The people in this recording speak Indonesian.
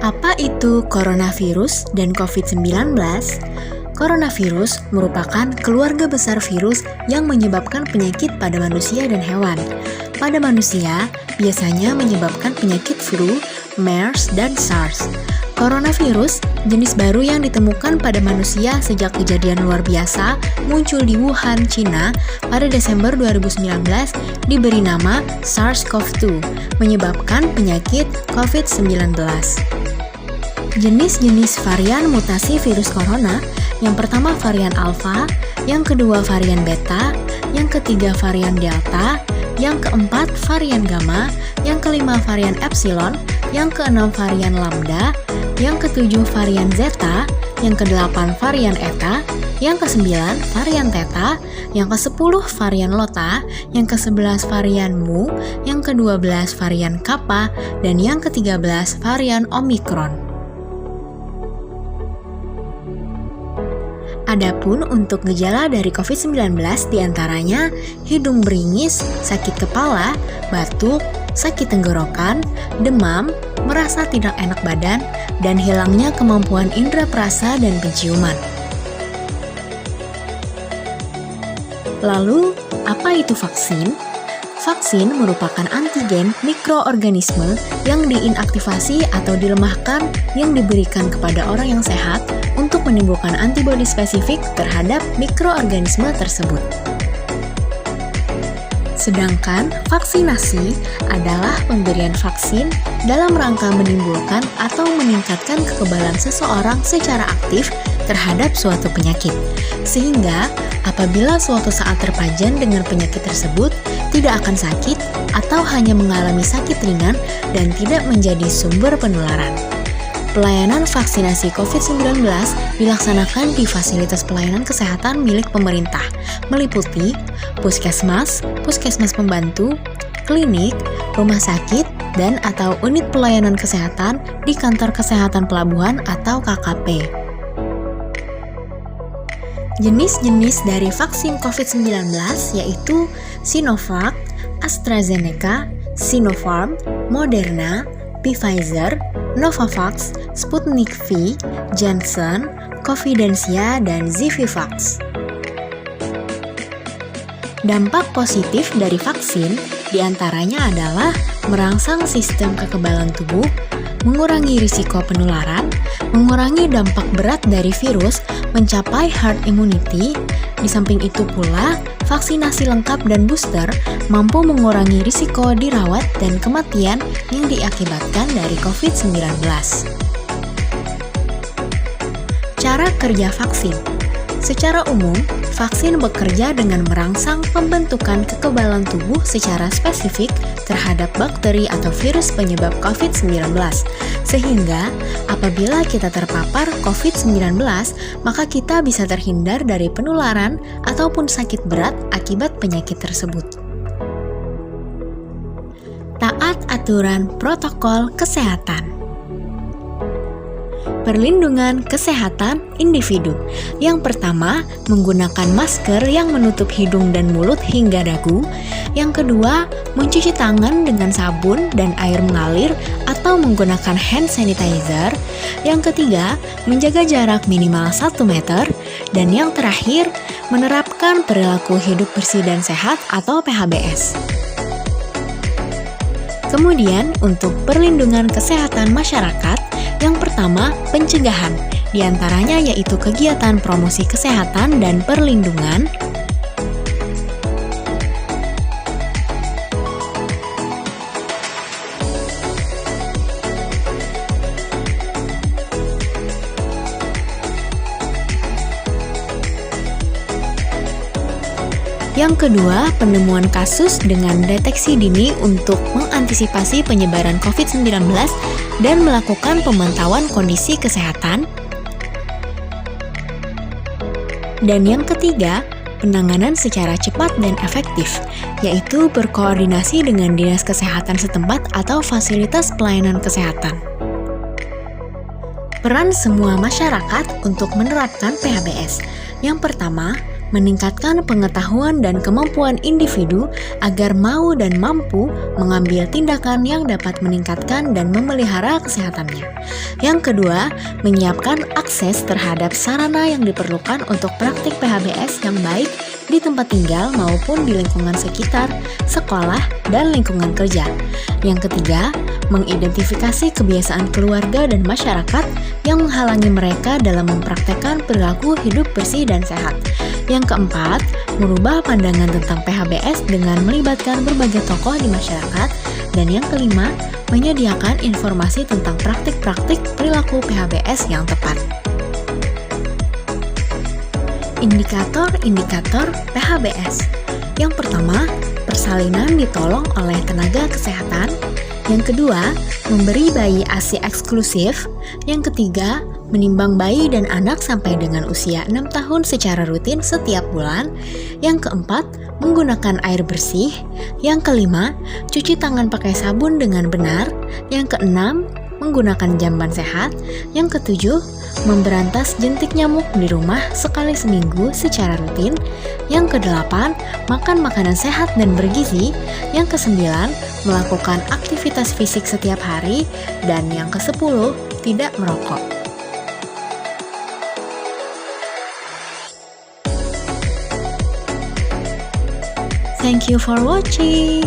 Apa itu coronavirus dan COVID-19? Coronavirus merupakan keluarga besar virus yang menyebabkan penyakit pada manusia dan hewan. Pada manusia, biasanya menyebabkan penyakit flu, MERS, dan SARS. Coronavirus, jenis baru yang ditemukan pada manusia sejak kejadian luar biasa muncul di Wuhan, China pada Desember 2019 diberi nama SARS-CoV-2, menyebabkan penyakit COVID-19. Jenis-jenis varian mutasi virus corona, yang pertama varian alpha, yang kedua varian beta, yang ketiga varian delta, yang keempat varian gamma, yang kelima varian epsilon, yang keenam varian lambda, yang ketujuh varian zeta, yang kedelapan varian eta, yang kesembilan varian theta, yang kesepuluh varian lota, yang ke-11 varian mu, yang ke-12 varian kappa, dan yang ke-13 varian omikron. Adapun untuk gejala dari COVID-19 diantaranya hidung beringis, sakit kepala, batuk, sakit tenggorokan, demam, merasa tidak enak badan, dan hilangnya kemampuan indera perasa dan penciuman. Lalu, apa itu vaksin? Vaksin merupakan antigen mikroorganisme yang diinaktivasi atau dilemahkan yang diberikan kepada orang yang sehat untuk menimbulkan antibodi spesifik terhadap mikroorganisme tersebut. Sedangkan vaksinasi adalah pemberian vaksin dalam rangka menimbulkan atau meningkatkan kekebalan seseorang secara aktif terhadap suatu penyakit, sehingga apabila suatu saat terpajan dengan penyakit tersebut, tidak akan sakit atau hanya mengalami sakit ringan dan tidak menjadi sumber penularan. Pelayanan vaksinasi COVID-19 dilaksanakan di fasilitas pelayanan kesehatan milik pemerintah, meliputi puskesmas, puskesmas pembantu, klinik, rumah sakit, dan atau unit pelayanan kesehatan di kantor kesehatan pelabuhan atau KKP. Jenis-jenis dari vaksin COVID-19 yaitu Sinovac, AstraZeneca, Sinopharm, Moderna, Pfizer, Novavax, Sputnik V, Janssen, Covidentia, dan Zivivax. Dampak positif dari vaksin diantaranya adalah merangsang sistem kekebalan tubuh, mengurangi risiko penularan, mengurangi dampak berat dari virus, mencapai herd immunity. Di samping itu pula, vaksinasi lengkap dan booster mampu mengurangi risiko dirawat dan kematian yang diakibatkan dari COVID-19. Cara kerja vaksin. Secara umum, vaksin bekerja dengan merangsang pembentukan kekebalan tubuh secara spesifik terhadap bakteri atau virus penyebab COVID-19. Sehingga, apabila kita terpapar COVID-19, maka kita bisa terhindar dari penularan ataupun sakit berat akibat penyakit tersebut. Taat aturan protokol kesehatan. Perlindungan kesehatan individu. Yang pertama, menggunakan masker yang menutup hidung dan mulut hingga dagu. Yang kedua, mencuci tangan dengan sabun dan air mengalir atau menggunakan hand sanitizer. Yang ketiga, menjaga jarak minimal 1 meter. Dan yang terakhir, menerapkan perilaku hidup bersih dan sehat atau PHBS. Kemudian, untuk perlindungan kesehatan masyarakat, yang pertama, pencegahan, diantaranya yaitu kegiatan promosi kesehatan dan perlindungan, yang kedua, penemuan kasus dengan deteksi dini untuk mengantisipasi penyebaran COVID-19 dan melakukan pemantauan kondisi kesehatan. Dan yang ketiga, penanganan secara cepat dan efektif, yaitu berkoordinasi dengan dinas kesehatan setempat atau fasilitas pelayanan kesehatan. Peran semua masyarakat untuk menerapkan PHBS. Yang pertama, meningkatkan pengetahuan dan kemampuan individu agar mau dan mampu mengambil tindakan yang dapat meningkatkan dan memelihara kesehatannya. Yang kedua, menyiapkan akses terhadap sarana yang diperlukan untuk praktik PHBS yang baik di tempat tinggal maupun di lingkungan sekitar, sekolah, dan lingkungan kerja. Yang ketiga, mengidentifikasi kebiasaan keluarga dan masyarakat yang menghalangi mereka dalam mempraktekkan perilaku hidup bersih dan sehat. Yang keempat, merubah pandangan tentang PHBS dengan melibatkan berbagai tokoh di masyarakat. Dan yang kelima, menyediakan informasi tentang praktik-praktik perilaku PHBS yang tepat. Indikator-indikator PHBS. Yang pertama, persalinan ditolong oleh tenaga kesehatan. Yang kedua, memberi bayi ASI eksklusif. Yang ketiga, menimbang bayi dan anak sampai dengan usia 6 tahun secara rutin setiap bulan. Yang keempat, menggunakan air bersih. Yang kelima, cuci tangan pakai sabun dengan benar. Yang keenam, menggunakan jamban sehat. Yang ketujuh, memberantas jentik nyamuk di rumah sekali seminggu secara rutin. Yang kedelapan, makan makanan sehat dan bergizi. Yang kesembilan, melakukan aktivitas fisik setiap hari. Dan yang kesepuluh, tidak merokok. Thank you for watching.